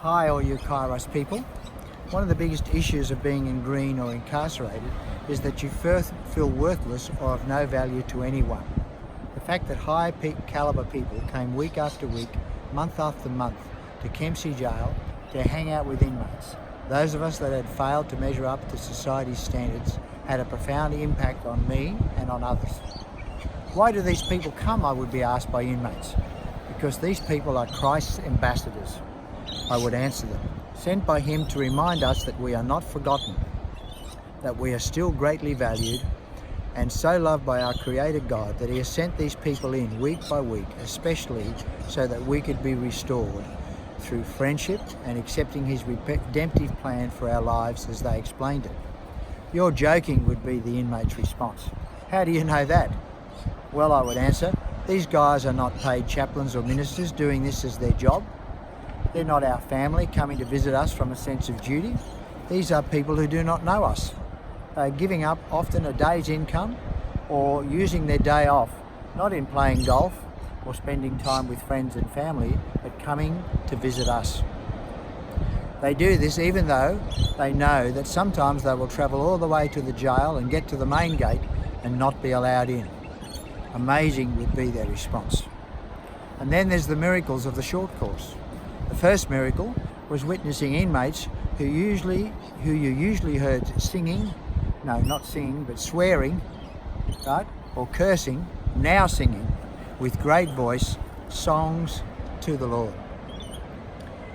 Hi all you Kairos people. One of the biggest issues of being in green or incarcerated is that you first feel worthless or of no value to anyone. The fact that high caliber people came week after week, month after month to Kempsey Jail to hang out with inmates, those of us that had failed to measure up to society's standards, had a profound impact on me and on others. Why do these people come, I would be asked by inmates? Because these people are Christ's ambassadors. I would answer them, sent by him to remind us that we are not forgotten, that we are still greatly valued and so loved by our Creator God that he has sent these people in week by week, especially so that we could be restored through friendship and accepting his redemptive plan for our lives as they explained it. You're joking, would be the inmate's response. How do you know that? Well, I would answer, these guys are not paid chaplains or ministers doing this as their job. They're not our family coming to visit us from a sense of duty. These are people who do not know us. They're giving up often a day's income or using their day off, not in playing golf or spending time with friends and family, but coming to visit us. They do this even though they know that sometimes they will travel all the way to the jail and get to the main gate and not be allowed in. Amazing would be their response. And then there's the miracles of the short course. The first miracle was witnessing inmates who you usually heard swearing, right, or cursing, now singing with great voice songs to the Lord.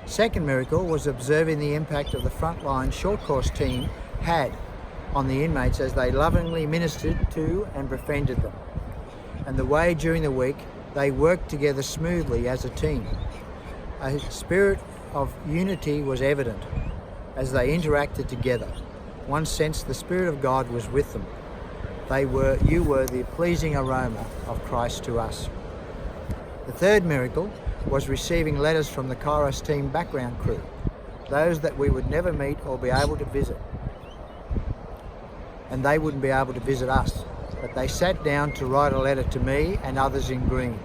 Second miracle was observing the impact of the frontline short course team had on the inmates as they lovingly ministered to and befriended them, and the way during the week they worked together smoothly as a team. A spirit of unity was evident as they interacted together. One sensed the Spirit of God was with them. You were the pleasing aroma of Christ to us. The third miracle was receiving letters from the Kairos team background crew, those that we would never meet or be able to visit. And they wouldn't be able to visit us, but they sat down to write a letter to me and others in green.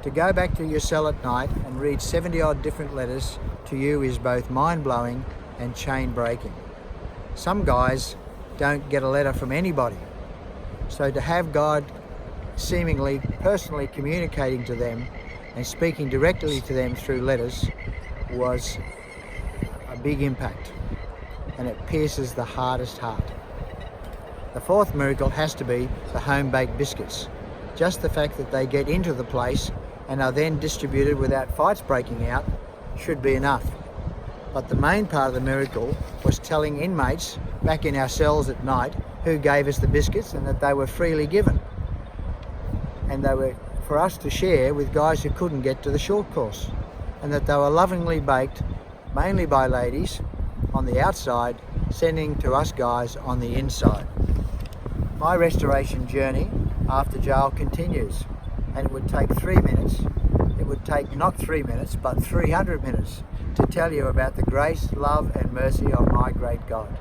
To go back to your cell at night and read 70 odd different letters to you is both mind-blowing and chain-breaking. Some guys don't get a letter from anybody. So to have God seemingly personally communicating to them and speaking directly to them through letters was a big impact, and it pierces the hardest heart. The fourth miracle has to be the home-baked biscuits. Just the fact that they get into the place and are then distributed without fights breaking out should be enough. But the main part of the miracle was telling inmates back in our cells at night who gave us the biscuits and that they were freely given. And they were for us to share with guys who couldn't get to the short course, and that they were lovingly baked, mainly by ladies, on the outside, sending to us guys on the inside. My restoration journey after jail continues, and it would take 3 minutes. It would take not 3 minutes, but 300 minutes to tell you about the grace, love and mercy of my great God.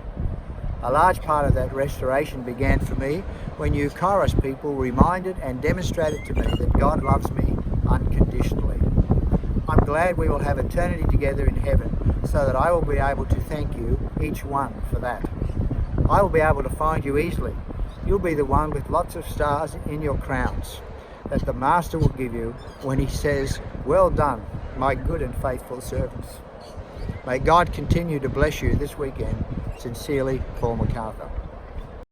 A large part of that restoration began for me when you Kairos people reminded and demonstrated to me that God loves me unconditionally. I'm glad we will have eternity together in heaven so that I will be able to thank you, each one, for that. I will be able to find you easily. You'll be the one with lots of stars in your crowns that the Master will give you when he says, "Well done, my good and faithful servants." May God continue to bless you this weekend. Sincerely, Paul MacArthur.